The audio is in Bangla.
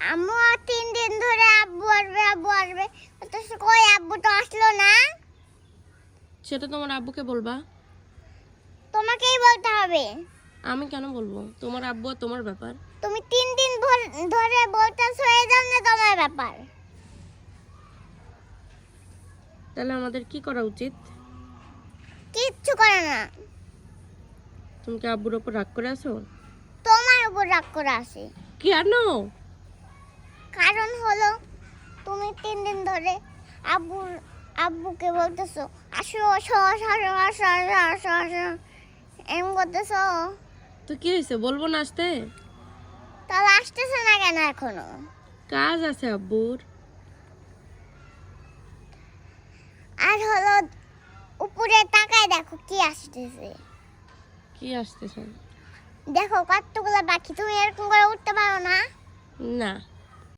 আম্মু আর 3 দিন ধরে আব্বু আসবে তো কই আব্বু তো আসলো না। সেটা তোমার আব্বুকে বলবা। তোমাকেই বলতে হবে। আমি কেন বলবো? তোমার আব্বু আর তোমার ব্যাপার। তুমি 3 দিন ধরে বলতেছো এই জন্য তোমার ব্যাপার। তাহলে আমাদের কি করা উচিত? কিচ্ছু করে না। তুমি কি আব্বুর ওপর রাগ করে আছো? তোমার উপর রাগ করে আসে। কেন? কারণ হলো তুমি 3 দিন ধরে আব্বুকে বলতেছো আসো আসো আসো আসো আসো আসো আসো আসো এমন করতেছো। তো কি হয়েছে, বলবো না আসতে? তাহলে আসতেছে না কেন এখনো? কাজ আছে আব্বুর। আর হলো উপরে তাকায় দেখো কি আসতেছে। কি আসতেছে? দেখো কতগুলো পাখি, তুমি এরকম করে উঠতে পারো না? না।